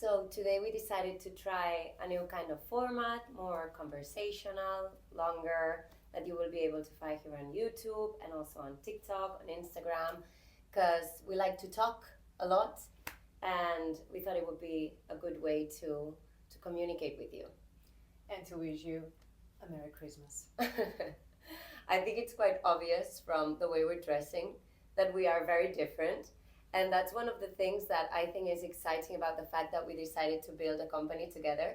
So today we decided to try a new kind of format, more conversational, longer, that you will be able to find here on YouTube and also on TikTok, on Instagram, because we like to talk a lot, and we thought it would be a good way to communicate with you. And to wish you a Merry Christmas. I think it's quite obvious from the way we're dressing that we are very different. And that's one of the things that I think is exciting about the fact that we decided to build a company together.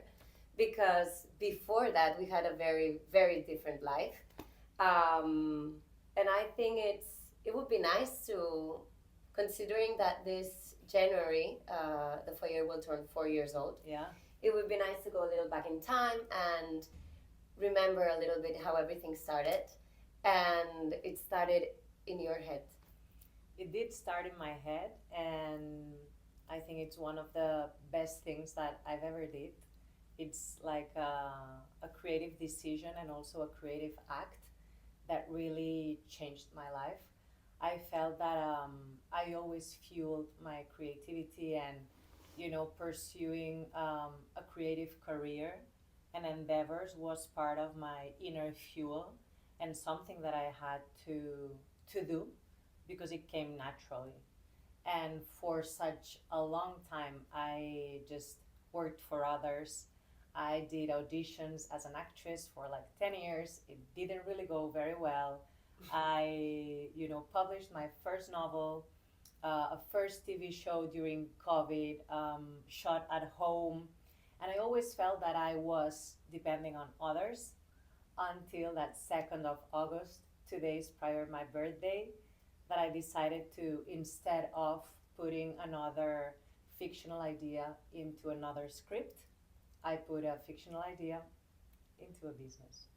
Because before that, we had a very, very different life. And I think it would be nice to, considering that this January, the Foyer will turn 4 years old. Yeah. It would be nice to go a little back in time and remember a little bit how everything started. And it started in your head. It did start in my head, and I think it's one of the best things that I've ever did. It's like a creative decision and also a creative act that really changed my life. I felt that I always fueled my creativity and, pursuing a creative career and endeavors was part of my inner fuel and something that I had to do because it came naturally. And for such a long time, I just worked for others. I did auditions as an actress for like 10 years. It didn't really go very well. I, published my first novel, a first TV show during COVID, shot at home. And I always felt that I was depending on others until that 2nd of August, 2 days prior to my birthday, that I decided to, instead of putting another fictional idea into another script, I put a fictional idea into a business.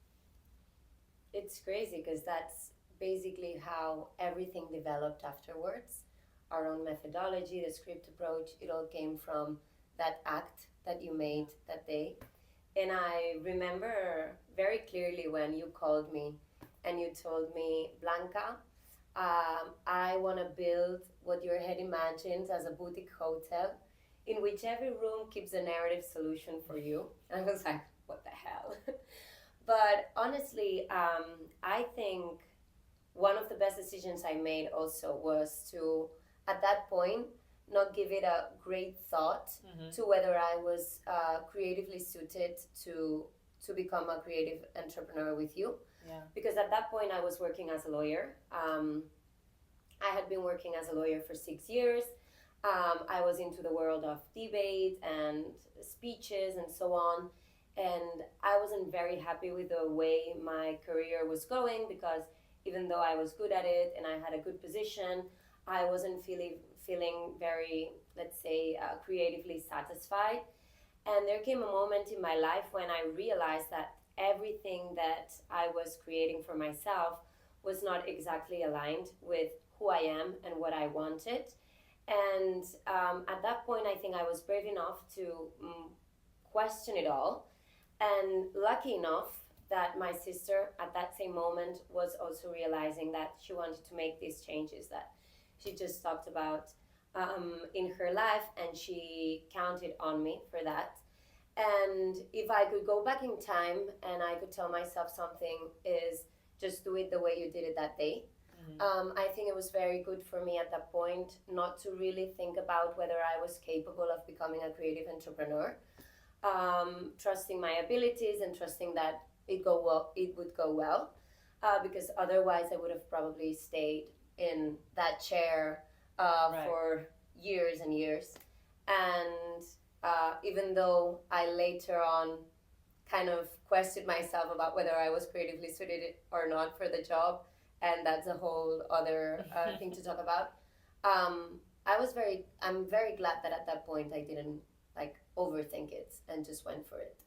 It's crazy because that's basically how everything developed afterwards. Our own methodology, the script approach, it all came from that act that you made that day. And I remember very clearly when you called me and you told me, Blanca, I want to build what your head imagines as a boutique hotel in which every room keeps a narrative solution for you. And I was like, what the hell? But honestly, I think one of the best decisions I made also was to, at that point, not give it a great thought to whether I was creatively suited to become a creative entrepreneur with you. Yeah. Because at that point I was working as a lawyer. I had been working as a lawyer for 6 years. I was into the world of debate and speeches and so on. And I wasn't very happy with the way my career was going because even though I was good at it and I had a good position, I wasn't feeling very, let's say, creatively satisfied. And there came a moment in my life when I realized that everything that I was creating for myself was not exactly aligned with who I am and what I wanted. And at that point, I think I was brave enough to question it all. And lucky enough that my sister at that same moment was also realizing that she wanted to make these changes that she just talked about in her life, and she counted on me for that. And if I could go back in time and I could tell myself something, is just do it the way you did it that day. I think it was very good for me at that point not to really think about whether I was capable of becoming a creative entrepreneur. Trusting my abilities and trusting that it would go well, because otherwise I would have probably stayed in that chair Right. for years and years. And even though I later on kind of questioned myself about whether I was creatively suited or not for the job, and that's a whole other thing to talk about. I'm very glad that at that point I didn't like overthink it and just went for it.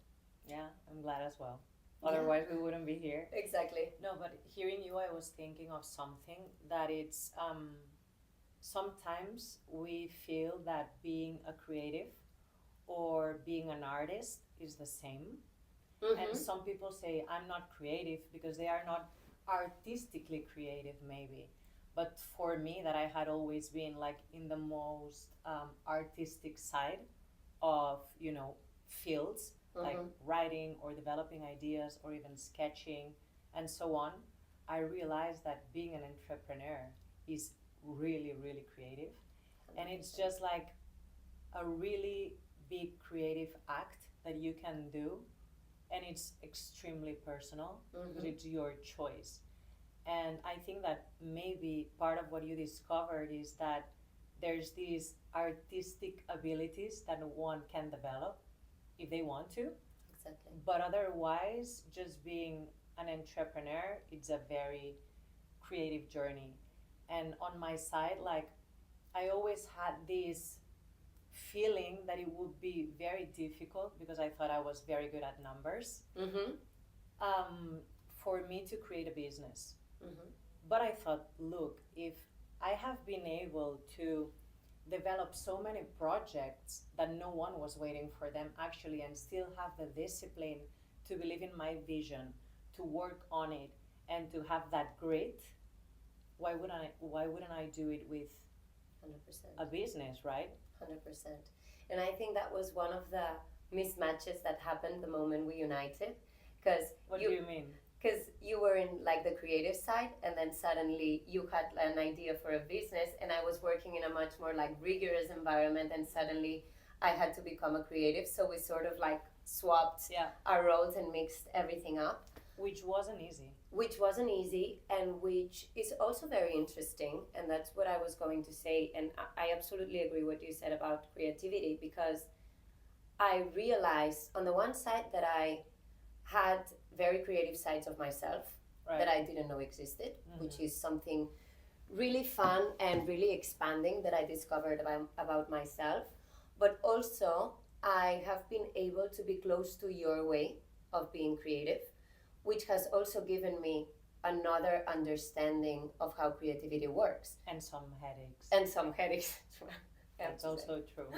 Yeah, I'm glad as well. Yeah. Otherwise, we wouldn't be here. Exactly. No, but hearing you, I was thinking of something that it's sometimes we feel that being a creative or being an artist is the same. And some people say, I'm not creative because they are not artistically creative, maybe. But for me, that I had always been like in the most artistic side of, fields like Mm-hmm. writing or developing ideas or even sketching and so on, I realized that being an entrepreneur is really, really creative. And it's just like a really big creative act that you can do, and it's extremely personal because Mm-hmm. it's your choice. And I think that maybe part of what you discovered is that there's these artistic abilities that one can develop if they want to, Exactly. but otherwise, just being an entrepreneur, it's a very creative journey. And on my side, like, I always had this feeling that it would be very difficult because I thought I was very good at numbers, Mm-hmm. um, for me to create a business. Mm-hmm. But I thought, look, if I have been able to develop so many projects that no one was waiting for them actually, and still have the discipline to believe in my vision, to work on it, and to have that grit, why wouldn't I do it with 100%. a business, right? 100%. And I think that was one of the mismatches that happened the moment we united, because What do you mean? you were in like the creative side, and then suddenly you had an idea for a business, and I was working in a much more like rigorous environment, and suddenly I had to become a creative, so we sort of like swapped Yeah, our roles and mixed everything up, which wasn't easy. which wasn't easy, and which is also very interesting. And that's what I was going to say, and I absolutely agree what you said about creativity, because I realized on the one side that I had very creative sides of myself Right. that I didn't know existed, which Mhm. is something really fun and really expanding that I discovered about myself. But also, I have been able to be close to your way of being creative, which has also given me another understanding of how creativity works, And some headaches. and some headaches. I have That's to say. also true.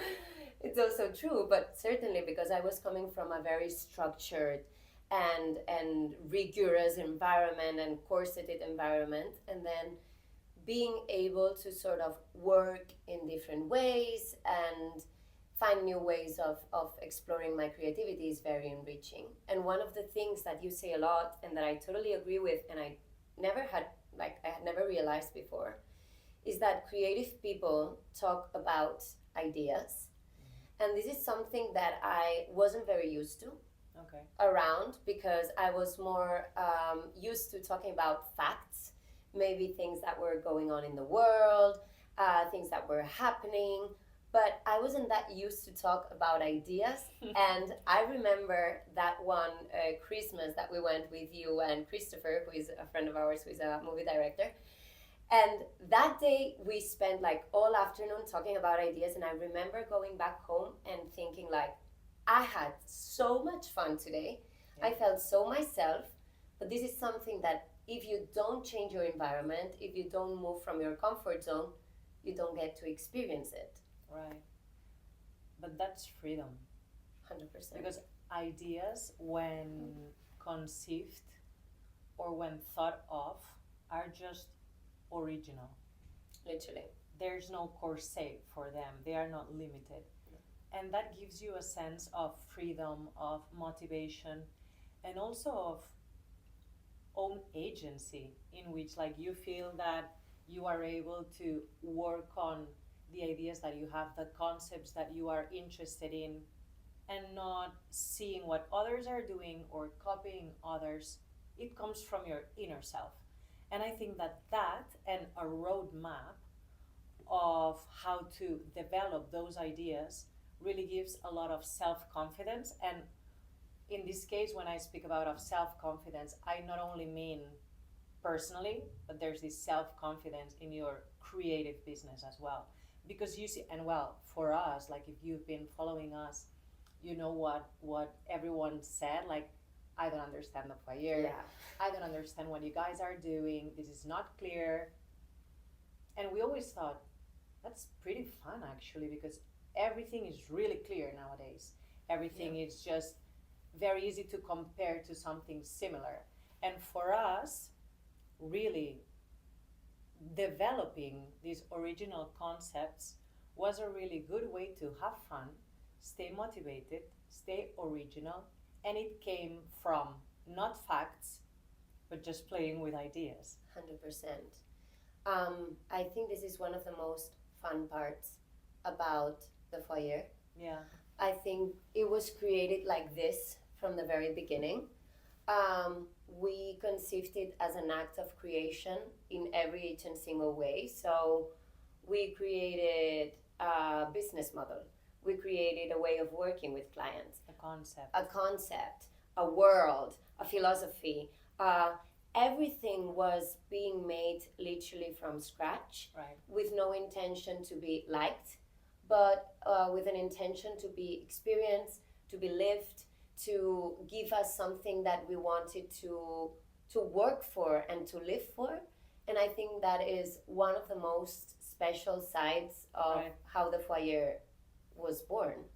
It's also true, but certainly because I was coming from a very structured and rigorous environment and corseted environment, and then being able to sort of work in different ways and find new ways of exploring my creativity is very enriching. And one of the things that you say a lot and that I totally agree with, and I had never realized before, is that creative people talk about ideas. And this is something that I wasn't very used to Okay. around, because I was more used to talking about facts, maybe things that were going on in the world, things that were happening. But I wasn't that used to talk about ideas. And I remember that one Christmas that we went with you and Christopher, who is a friend of ours, who is a movie director. And that day we spent like all afternoon talking about ideas, and I remember going back home and thinking like, I had so much fun today. Yeah. I felt so myself. But this is something that if you don't change your environment, if you don't move from your comfort zone, you don't get to experience it. Right. But that's freedom. 100%. Because ideas, when conceived or when thought of, are just original. Literally. There's no corset for them, they are not limited. And that gives you a sense of freedom, of motivation, and also of own agency, in which like you feel that you are able to work on the ideas that you have, the concepts that you are interested in, and not seeing what others are doing or copying others. It comes from your inner self. And I think that and a roadmap of how to develop those ideas really gives a lot of self-confidence. And in this case, when I speak about of self-confidence, I not only mean personally, but there's this self-confidence in your creative business as well. Because you see, and well, for us, like if you've been following us, you know what everyone said, like, I don't understand the foyer. Yeah. I don't understand what you guys are doing. This is not clear. And we always thought that's pretty fun actually, because everything is really clear nowadays. Everything is just very easy to compare to something similar. And for us, really developing these original concepts was a really good way to have fun, stay motivated, stay original, and it came from not facts, but just playing with ideas. 100%. I think this is one of the most fun parts about the foyer. Yeah. I think it was created like this from the very beginning. We conceived it as an act of creation in every each and single way. So we created a business model. We created a way of working with clients, a concept, a world, a philosophy. Everything was being made literally from scratch, Right. with no intention to be liked, but with an intention to be experienced, to be lived, to give us something that we wanted to work for and to live for. And I think that is one of the most special sides of Right. how the foyer was born.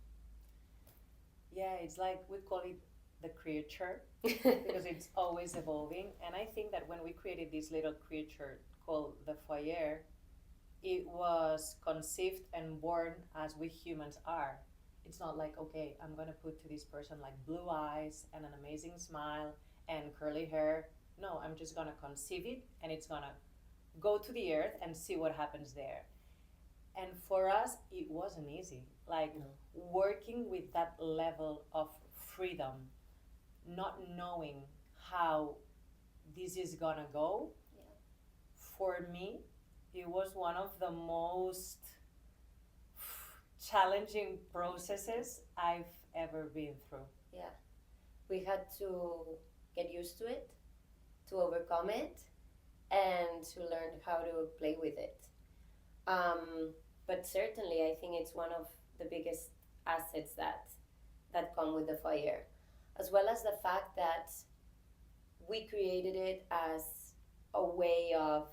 Yeah, it's like we call it the creature because it's always evolving. And I think that when we created this little creature called the foyer, it was conceived and born as we humans are. It's not like, okay, I'm gonna put to this person like blue eyes and an amazing smile and curly hair. No, I'm just gonna conceive it and it's gonna go to the earth and see what happens there. And for us, it wasn't easy. Like No. working with that level of freedom, not knowing how this is gonna go, Yeah. for me, it was one of the most challenging processes I've ever been through. Yeah. We had to get used to it, to overcome it, and to learn how to play with it. But certainly, I think it's one of the biggest assets that come with the foyer, as well as the fact that we created it as a way of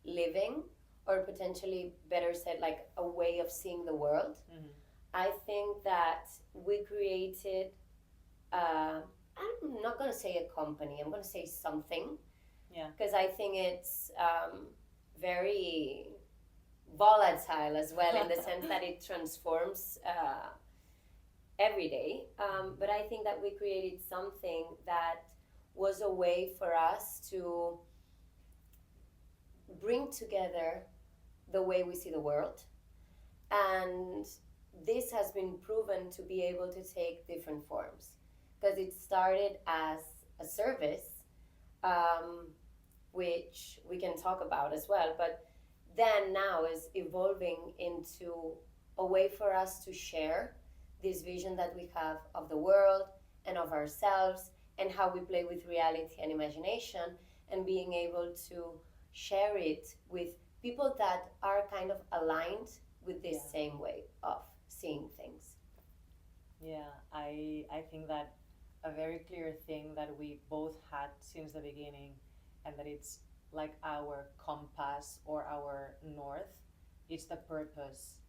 living, or potentially better said, like a way of seeing the world. Mm-hmm. I think that we created, I'm not going to say a company, I'm going to say something, Yeah. because I think it's very volatile as well, in the sense that it transforms every day. But I think that we created something that was a way for us to bring together the way we see the world. And this has been proven to be able to take different forms, because it started as a service, which we can talk about as well, but then now is evolving into a way for us to share this vision that we have of the world and of ourselves, and how we play with reality and imagination, and being able to share it with people that are kind of aligned with this Yeah. same way of seeing things. Yeah, I think that a very clear thing that we both had since the beginning, and that it's like our compass or our north, it's the purpose,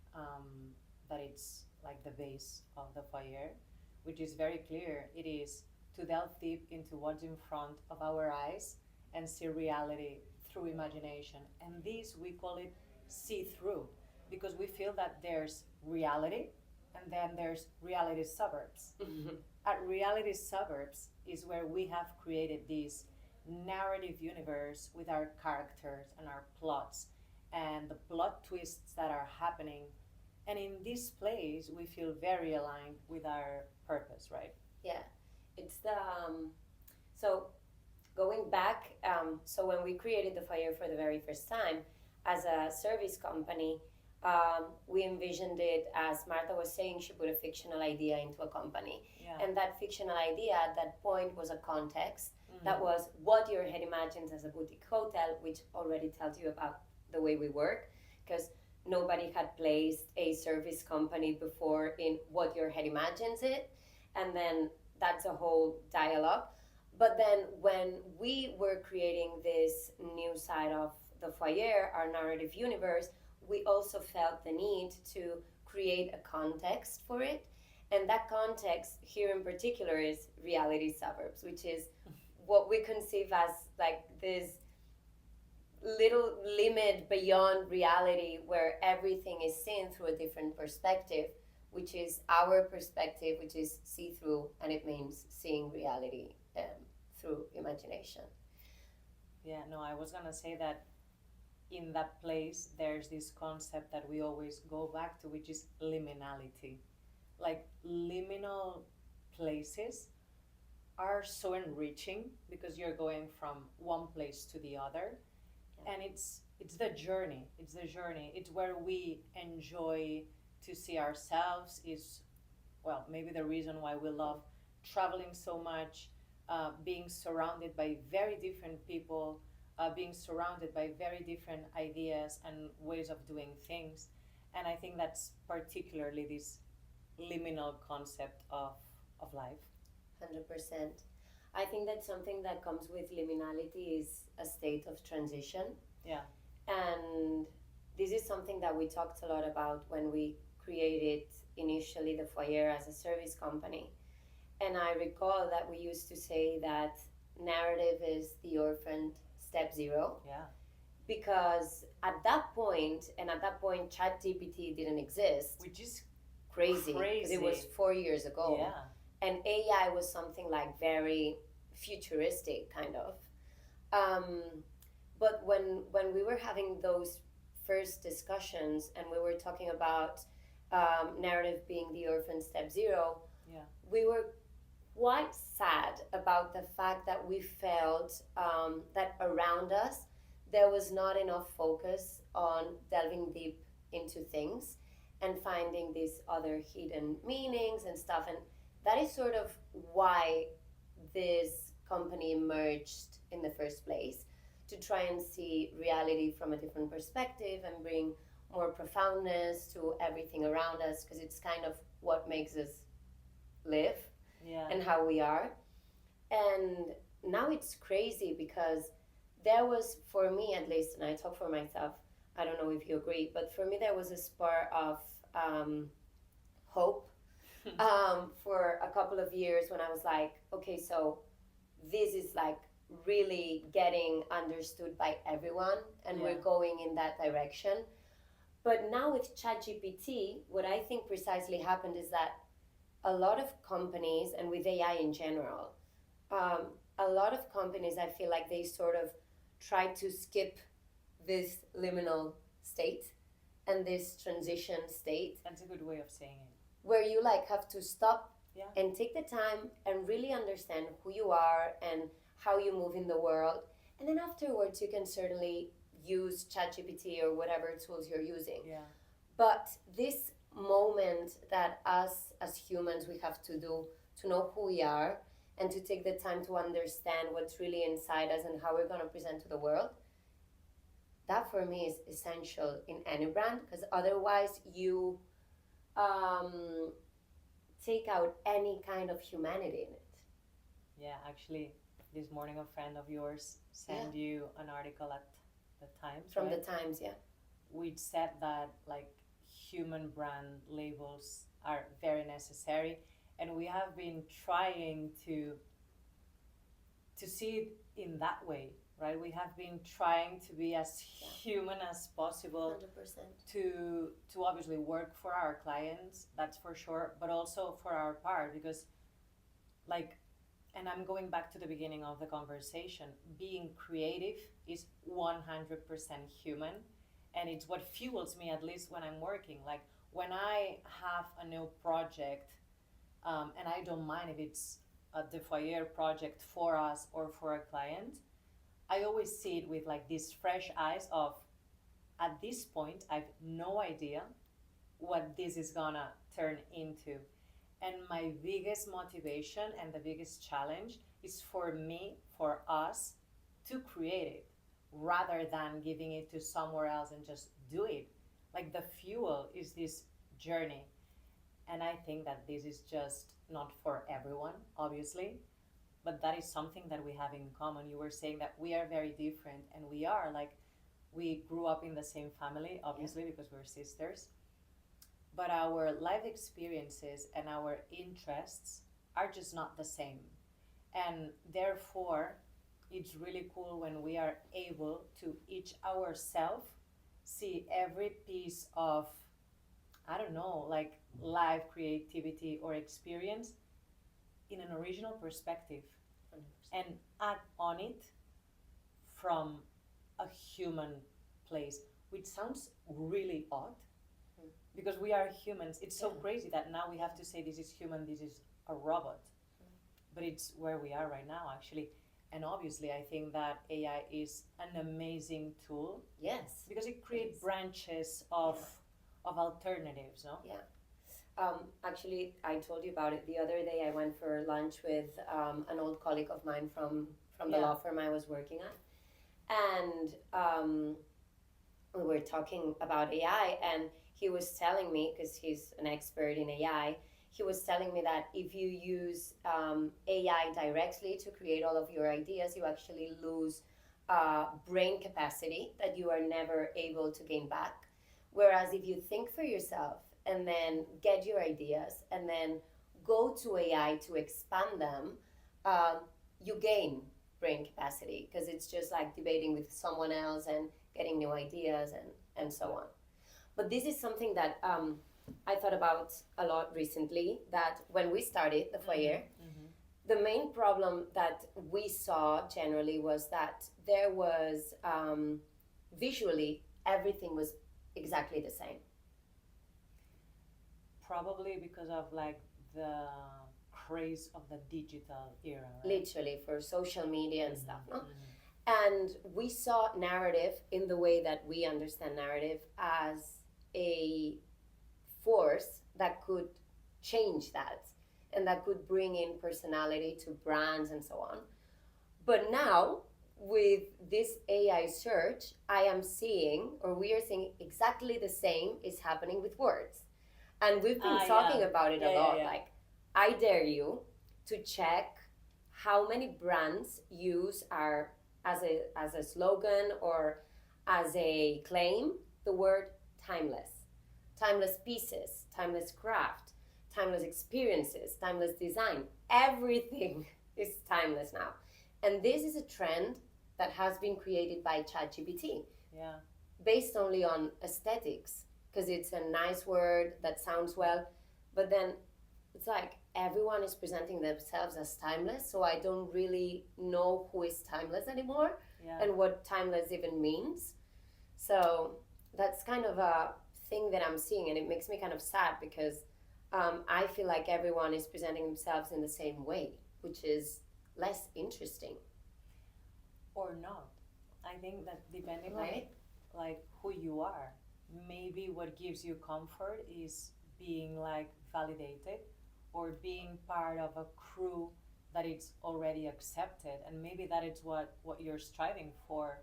that it's like the base of the fire, which is very clear. It is to delve deep into what's in front of our eyes and see reality through imagination. And this we call it see through, because we feel that there's reality and then there's reality suburbs. At reality suburbs is where we have created this narrative universe with our characters and our plots and the plot twists that are happening. And in this place, we feel very aligned with our purpose, right? Yeah, it's the so going back. So when we created the fire for the very first time as a service company, we envisioned it, as Marta was saying, she put a fictional idea into a company, Yeah. and that fictional idea at that point was a context. That was what your head imagines as a boutique hotel, which already tells you about the way we work, because nobody had placed a service company before in what your head imagines it, and then that's a whole dialogue. But then when we were creating this new side of the foyer, our narrative universe, we also felt the need to create a context for it. And that context here in particular is reality suburbs, which is what we conceive as like this little limit beyond reality, where everything is seen through a different perspective, which is our perspective, which is see-through, and it means seeing reality through imagination. Yeah, no, I was gonna say that in that place there's this concept that we always go back to, which is liminality. Like liminal places are so enriching because you're going from one place to the other. Yeah. And it's the journey. It's the journey. It's where we enjoy to see ourselves. Is, well, maybe the reason why we love traveling so much, being surrounded by very different people, being surrounded by very different ideas and ways of doing things. And I think that's particularly this liminal concept of life. 100%. I think that something that comes with liminality is a state of transition. Yeah. And this is something that we talked a lot about when we created initially the Foyer as a service company. And I recall that we used to say that narrative is the orphaned step zero. Yeah. Because at that point ChatGPT didn't exist. Which is crazy. Because it was 4 years ago. Yeah. And AI was something like very futuristic, kind of. But when we were having those first discussions and we were talking about narrative being the orphan step zero, yeah, we were quite sad about the fact that we felt that around us there was not enough focus on delving deep into things and finding these other hidden meanings and stuff. And that is sort of why this company emerged in the first place, to try and see reality from a different perspective and bring more profoundness to everything around us, because it's kind of what makes us live. Yeah. And how we are. And now it's crazy because there was, for me at least, and I talk for myself, I don't know if you agree, but for me there was a spur of hope for a couple of years when I was like, okay, so this is like really getting understood by everyone and we're going in that direction. But now with ChatGPT, what I think precisely happened is that a lot of companies, and with AI in general, a lot of companies, I feel like they sort of try to skip this liminal state and this transition state. That's a good way of saying it. Where you like have to stop and take the time and really understand who you are and how you move in the world. And then afterwards, you can certainly use ChatGPT or whatever tools you're using. Yeah. But this moment that us as humans we have to do to know who we are and to take the time to understand what's really inside us and how we're going to present to the world, that for me is essential in any brand, because otherwise you take out any kind of humanity in it. Yeah, actually this morning a friend of yours sent you an article at the Times, from right? the Times, which said that like human brand labels are very necessary, and we have been trying to see it in that way, right? We have been trying to be as human as possible. 100%. To obviously work for our clients, that's for sure, but also for our part, because like, and I'm going back to the beginning of the conversation, being creative is 100% human. And it's what fuels me, at least when I'm working. Like when I have a new project, and I don't mind if it's the Foyer project for us or for a client, I always see it with like these fresh eyes of, at this point, I've no idea what this is gonna turn into. And my biggest motivation and the biggest challenge is for me, for us, to create it, rather than giving it to somewhere else and just do it. Like the fuel is this journey. And I think that this is just not for everyone, obviously, but that is something that we have in common. You were saying that we are very different, and we are. Like, we grew up in the same family, obviously, because we're sisters, but our life experiences and our interests are just not the same. And therefore, it's really cool when we are able to each ourselves see every piece of I don't know, like live creativity or experience in an original perspective 100%. and act on it from a human place, which sounds really odd Mm. because we are humans. It's so Yeah. crazy that now we have to say this is human, this is a robot. But it's where we are right now, actually. And obviously, I think that AI is an amazing tool Yes. because it creates Yes. branches of alternatives, no? Yeah. Actually, I told you about it the other day. I went for lunch with an old colleague of mine from the Yeah. law firm I was working at, and we were talking about AI, and he was telling me, because he's an expert in AI, he was telling me that if you use AI directly to create all of your ideas, you actually lose brain capacity that you are never able to gain back. Whereas if you think for yourself and then get your ideas and then go to AI to expand them, um, you gain brain capacity because it's just like debating with someone else and getting new ideas and so on. But this is something that I thought about a lot recently, that when we started the foyer, the main problem that we saw generally was that there was visually everything was exactly the same. Probably because of like the craze of the digital era, right? Literally for social media and stuff, no? And we saw narrative in the way that we understand narrative as a force that could change that and that could bring in personality to brands and so on. But now, with this AI search, I am seeing, or we are seeing exactly the same is happening with words. And we've been talking about it a lot. Like, I dare you to check how many brands use our as a slogan or as a claim the word timeless. Timeless pieces, timeless craft, timeless experiences, timeless design. Everything is timeless now. And this is a trend that has been created by ChatGPT. Yeah. Based only on aesthetics, because it's a nice word that sounds well, but then it's like everyone is presenting themselves as timeless, so I don't really know who is timeless anymore and what timeless even means. So that's kind of a thing that I'm seeing, and it makes me kind of sad because I feel like everyone is presenting themselves in the same way, which is less interesting. Or not. I think that depending Right? on like who you are, maybe what gives you comfort is being like validated or being part of a crew that it's already accepted, and maybe that is what you're striving for.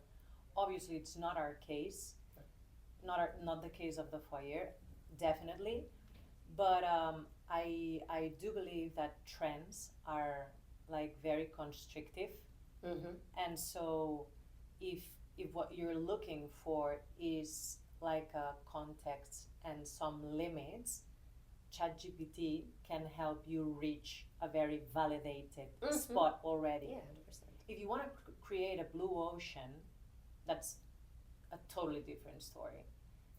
Obviously it's not our case, not the case of the foyer, definitely, but I do believe that trends are like very constrictive. Mm-hmm. And so if what you're looking for is like a context and some limits, ChatGPT can help you reach a very validated spot already. Yeah, 100%. If you want to create a blue ocean, that's a totally different story.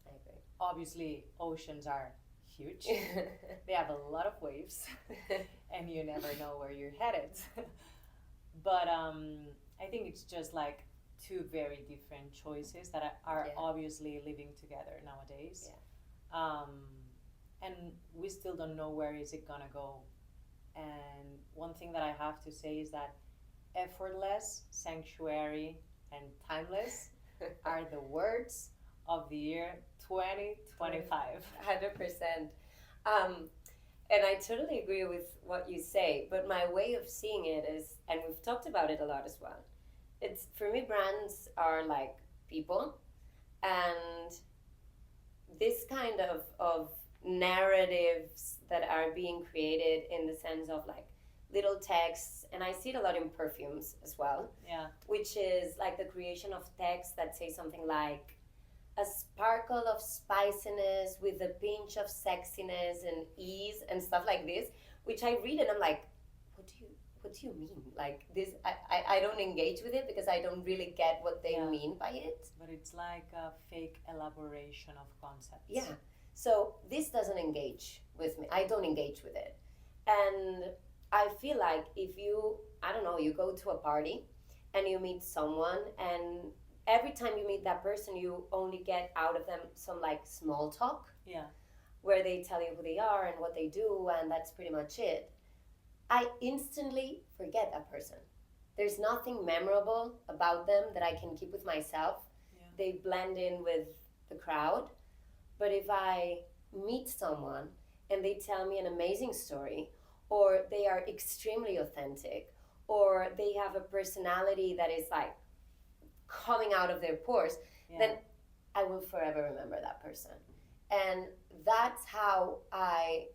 I agree. Obviously, oceans are huge. They have a lot of waves, and you never know where you're headed. But I think it's just like two very different choices that are obviously living together nowadays. Yeah. And we still don't know where is it gonna go. And one thing that I have to say is that effortless, sanctuary, and timeless are the words of the year 2025. 100%. And I totally agree with what you say, but my way of seeing it is, and we've talked about it a lot as well, it's, for me, brands are like people, and this kind of narratives that are being created in the sense of like little texts, and I see it a lot in perfumes as well, which is like the creation of text that say something like a sparkle of spiciness with a pinch of sexiness and ease and stuff like this, which I read and I'm like, what do you mean? Like this, I don't engage with it because I don't really get what they mean by it. But it's like a fake elaboration of concepts. Yeah. So this doesn't engage with me. I don't engage with it. And I feel like if you, I don't know, you go to a party and you meet someone, and every time you meet that person, you only get out of them some like small talk. Yeah. Where they tell you who they are and what they do, and that's pretty much it. I instantly forget that person. There's nothing memorable about them that I can keep with myself. Yeah. They blend in with the crowd. But if I meet someone and they tell me an amazing story, or they are extremely authentic, or they have a personality that is like coming out of their pores, then I will forever remember that person. And that's how I,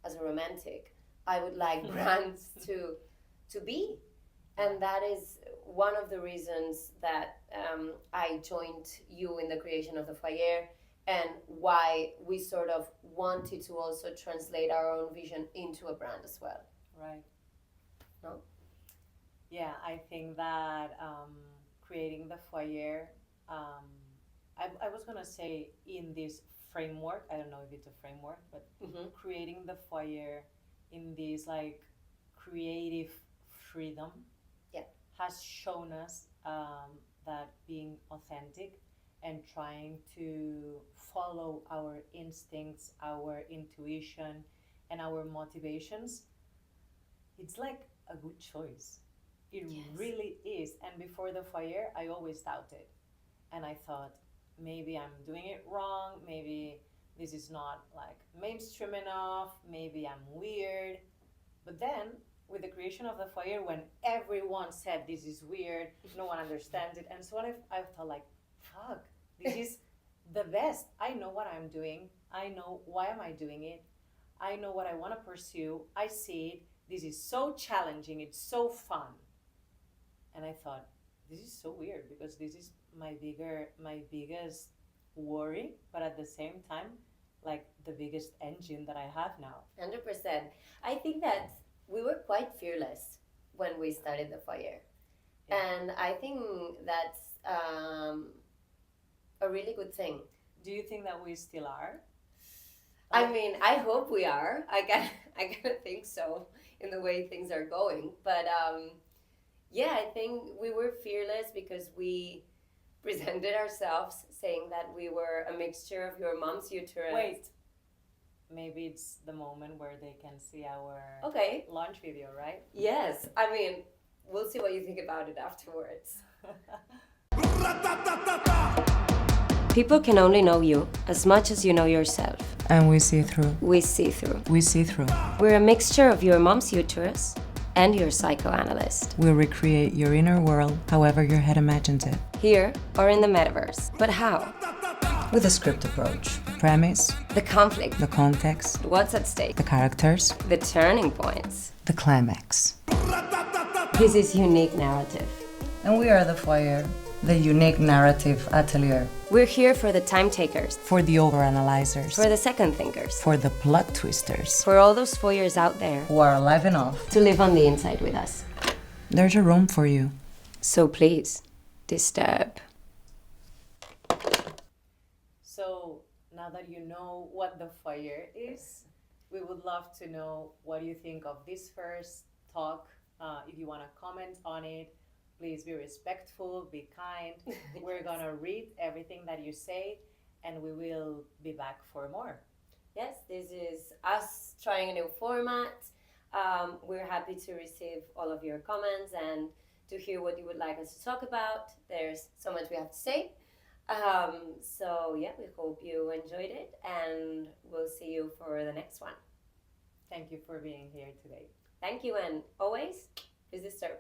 as a romantic, I would like brands to be. And that is one of the reasons that I joined you in the creation of the Foyer, and why we sort of wanted to also translate our own vision into a brand as well. Right. No? Yeah, I think that creating the Foyer, I was going to say in this framework, I don't know if it's a framework, but creating the Foyer in this like creative freedom has shown us that being authentic and trying to follow our instincts, our intuition, and our motivations, it's like a good choice. It really is. And before the Foyer, I always doubted. And I thought, maybe I'm doing it wrong, maybe this is not like mainstream enough, maybe I'm weird. But then with the creation of the Foyer, when everyone said this is weird, no one understands it, and so on, I thought like, fuck, this is the best. I know what I'm doing. I know why am I doing it. I know what I want to pursue. I see it. This is so challenging. It's so fun. And I thought, this is so weird, because this is my biggest worry, but at the same time, like the biggest engine that I have now. 100%. I think that we were quite fearless when we started the Foyer. Yeah. And I think that's a really good thing. Do you think that we still are? I mean, I hope we are. I gotta think so in the way things are going. But yeah, I think we were fearless because we presented ourselves saying that we were a mixture of your mom's uterus. Wait, maybe it's the moment where they can see our launch video, right? Yes, I mean, we'll see what you think about it afterwards. People can only know you as much as you know yourself. And we see through. We see through. We see through. We're a mixture of your mom's uterus and your psychoanalyst. We'll recreate your inner world however your head imagines it. Here or in the metaverse. But how? With a script approach. Premise. The conflict. The context. What's at stake. The characters. The turning points. The climax. This is unique narrative. And we are the Foyer, the unique narrative atelier. We're here for the time takers. For the overanalyzers. For the second thinkers. For the plot twisters. For all those Foyers out there who are alive enough to live on the inside with us. There's a room for you. So please, disturb. So now that you know what the Foyer is, we would love to know what you think of this first talk. If you want to comment on it, please be respectful, be kind. We're going to read everything that you say, and we will be back for more. Yes, this is us trying a new format. We're happy to receive all of your comments and to hear what you would like us to talk about. There's so much we have to say. So yeah, we hope you enjoyed it, and we'll see you for the next one. Thank you for being here today. Thank you, and always, please disturb.